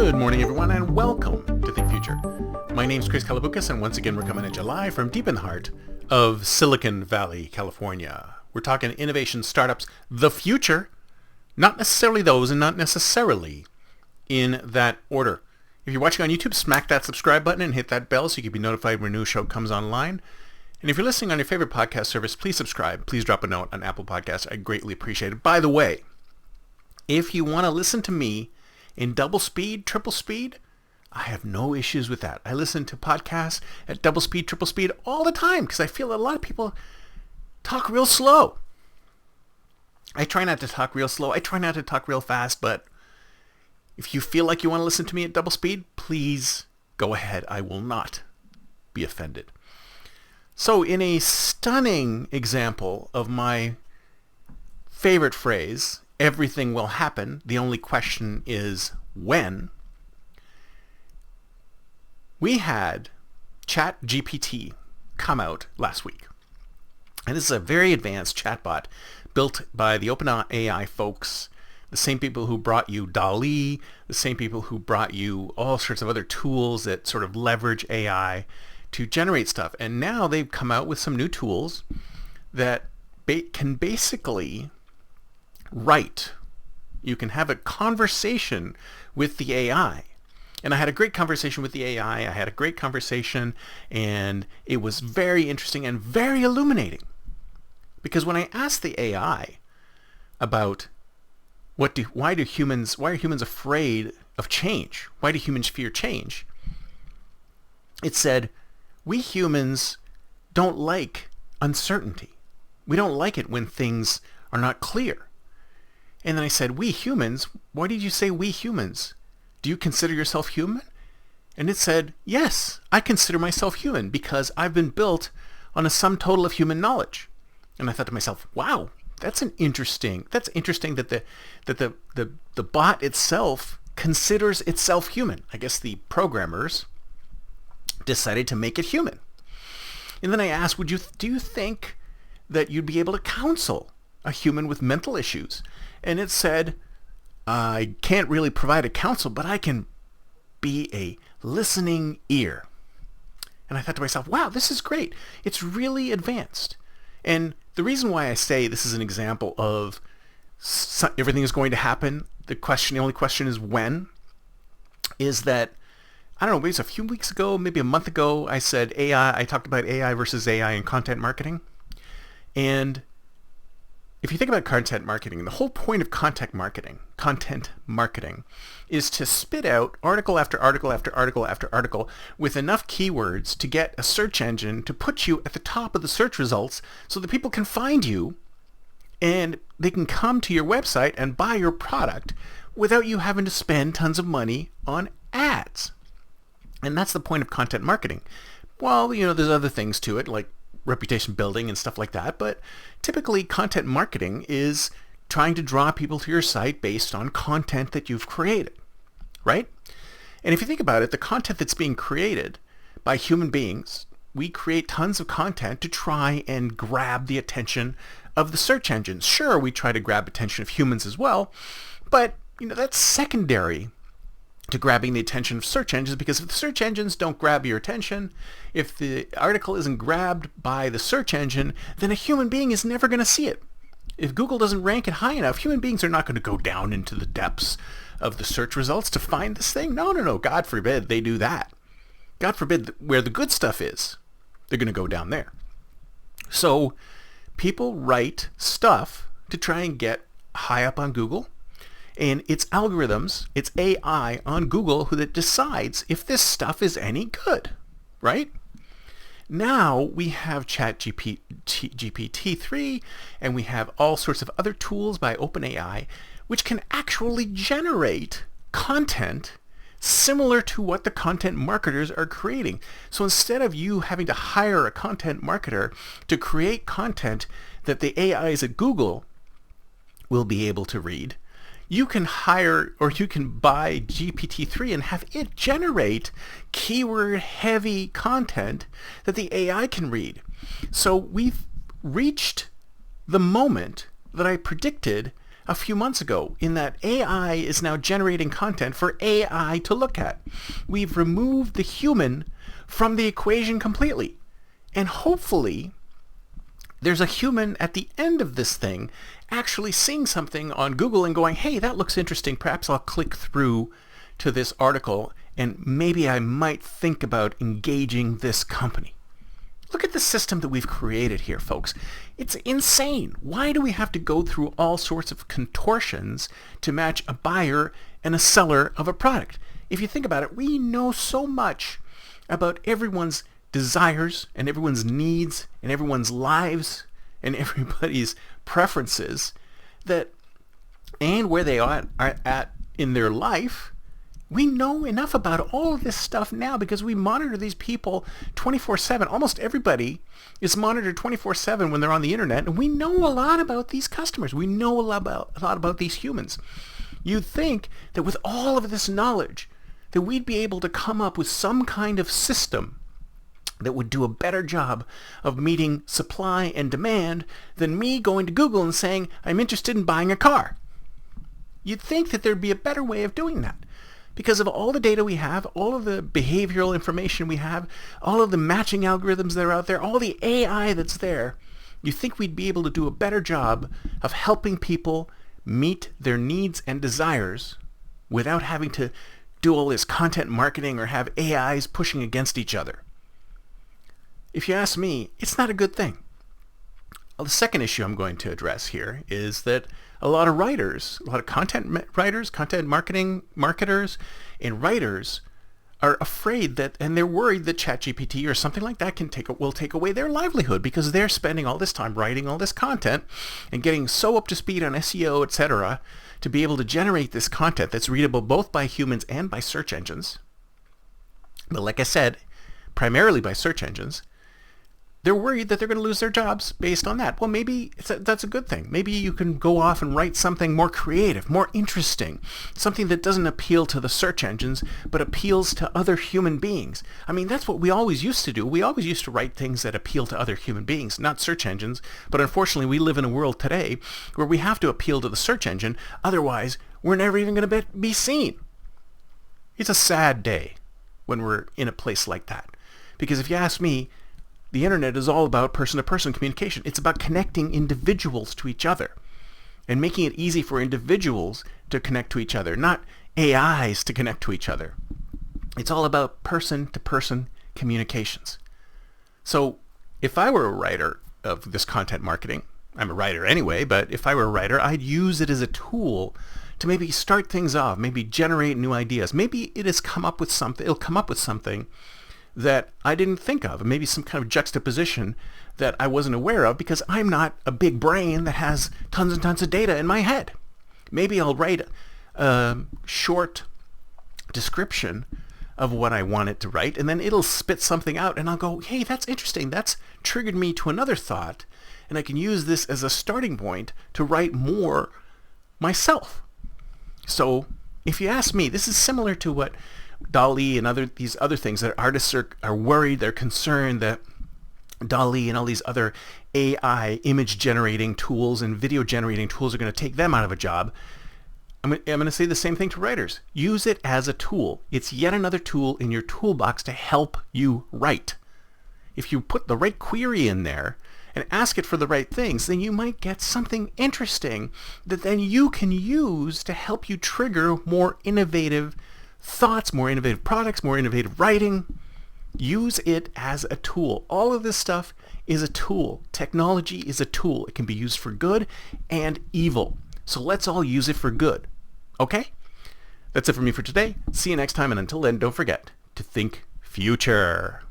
Good morning, everyone, and welcome to Think Future. My name's Chris Kalabukas, and once again, we're coming at you live from deep in the heart of Silicon Valley, California. We're talking innovation, startups, the future, not necessarily those, and not necessarily in that order. If you're watching on YouTube, smack that subscribe button and hit that bell so you can be notified when a new show comes online. And if you're listening on your favorite podcast service, please subscribe. Please drop a note on Apple Podcasts. I greatly appreciate it. By the way, if you want to listen to me in double speed, triple speed, I have no issues with that. I listen to podcasts at double speed, triple speed all the time because I feel a lot of people talk real slow. I try not to talk real slow. I try not to talk real fast, but if you feel like you want to listen to me at double speed, please go ahead. I will not be offended. So in a stunning example of my favorite phrase, everything will happen, the only question is when, we had ChatGPT come out last week. And this is a very advanced chatbot built by the OpenAI folks, the same people who brought you DALL-E, the same people who brought you all sorts of other tools that sort of leverage AI to generate stuff. And now they've come out with some new tools that can basically write. You can have a conversation with the AI. And I had a great conversation with the AI. I had a great conversation, and it was very interesting and very illuminating. Because when I asked the AI about why are humans afraid of change? Why do humans fear change? It said, we humans don't like uncertainty. We don't like it when things are not clear. And then I said, we humans? Why did you say we humans? Do you consider yourself human? And it said, yes, I consider myself human because I've been built on a sum total of human knowledge. And I thought to myself, wow, that's interesting that the bot itself considers itself human. I guess the programmers decided to make it human. And then I asked, do you think that you'd be able to counsel a human with mental issues? And it said, I can't really provide a counsel, but I can be a listening ear. And I thought to myself, wow, this is great. It's really advanced. And the reason why I say this is an example of everything is going to happen, the only question is when, is that, I don't know, maybe it's a few weeks ago, maybe a month ago, I said I talked about AI versus AI in content marketing. And if you think about content marketing, the whole point of content marketing is to spit out article after article after article after article with enough keywords to get a search engine to put you at the top of the search results so that people can find you and they can come to your website and buy your product without you having to spend tons of money on ads. And that's the point of content marketing. Well, there's other things to it, like reputation building and stuff like that, but typically content marketing is trying to draw people to your site based on content that you've created, right? And if you think about it, the content that's being created by human beings, we create tons of content to try and grab the attention of the search engines. Sure, we try to grab attention of humans as well, but that's secondary to grabbing the attention of search engines, because if the search engines don't grab your attention, if the article isn't grabbed by the search engine, then a human being is never going to see it. If Google doesn't rank it high enough, human beings are not going to go down into the depths of the search results to find this thing. No. God forbid they do that. God forbid where the good stuff is, they're going to go down there. So people write stuff to try and get high up on Google. And it's algorithms, it's AI on Google that decides if this stuff is any good, right? Now we have ChatGPT-3, and we have all sorts of other tools by OpenAI, which can actually generate content similar to what the content marketers are creating. So instead of you having to hire a content marketer to create content that the AIs at Google will be able to read, you can hire or you can buy GPT-3 and have it generate keyword-heavy content that the AI can read. So we've reached the moment that I predicted a few months ago, in that AI is now generating content for AI to look at. We've removed the human from the equation completely. And hopefully, there's a human at the end of this thing actually seeing something on Google and going, hey, that looks interesting. Perhaps I'll click through to this article and maybe I might think about engaging this company. Look at the system that we've created here, folks. It's insane. Why do we have to go through all sorts of contortions to match a buyer and a seller of a product? If you think about it, we know so much about everyone's desires and everyone's needs and everyone's lives and everybody's preferences and where they are at in their life. We know enough about all of this stuff now because we monitor these people 24/7. Almost everybody is monitored 24/7 when they're on the internet, and we know a lot about these customers. We know a lot about these humans. You'd think that with all of this knowledge, that we'd be able to come up with some kind of system that would do a better job of meeting supply and demand than me going to Google and saying, I'm interested in buying a car. You'd think that there'd be a better way of doing that. Because of all the data we have, all of the behavioral information we have, all of the matching algorithms that are out there, all the AI that's there, you think we'd be able to do a better job of helping people meet their needs and desires without having to do all this content marketing or have AIs pushing against each other. If you ask me, it's not a good thing. Well, the second issue I'm going to address here is that a lot of writers, a lot of content writers, content marketers, and writers are afraid that, and they're worried that ChatGPT or something like that will take away their livelihood because they're spending all this time writing all this content and getting so up to speed on SEO, etc., to be able to generate this content that's readable both by humans and by search engines. But like I said, primarily by search engines. They're worried that they're going to lose their jobs based on that. Well, maybe that's a good thing. Maybe you can go off and write something more creative, more interesting, something that doesn't appeal to the search engines, but appeals to other human beings. I mean, that's what we always used to do. We always used to write things that appeal to other human beings, not search engines. But unfortunately, we live in a world today where we have to appeal to the search engine. Otherwise, we're never even going to be seen. It's a sad day when we're in a place like that. Because if you ask me, the internet is all about person-to-person communication. It's about connecting individuals to each other and making it easy for individuals to connect to each other, not AIs to connect to each other. It's all about person-to-person communications. So if I were a writer of this content marketing, I'm a writer anyway, but if I were a writer, I'd use it as a tool to maybe start things off, maybe generate new ideas. Maybe it'll come up with something that I didn't think of, maybe some kind of juxtaposition that I wasn't aware of because I'm not a big brain that has tons and tons of data in my head. Maybe I'll write a short description of what I want it to write, and then it'll spit something out, and I'll go, hey, that's interesting. That's triggered me to another thought, and I can use this as a starting point to write more myself. So if you ask me, this is similar to what DALL-E and these other things that artists are worried, they're concerned that DALL-E and all these other AI image generating tools and video generating tools are going to take them out of a job. I'm going to say the same thing to writers. Use it as a tool. It's yet another tool in your toolbox to help you write. If you put the right query in there and ask it for the right things, then you might get something interesting that then you can use to help you trigger more innovative thoughts, more innovative products, more innovative writing. Use it as a tool. All of this stuff is a tool. Technology is a tool. It can be used for good and evil. So let's all use it for good. Okay? That's it for me for today. See you next time, and until then, don't forget to think future.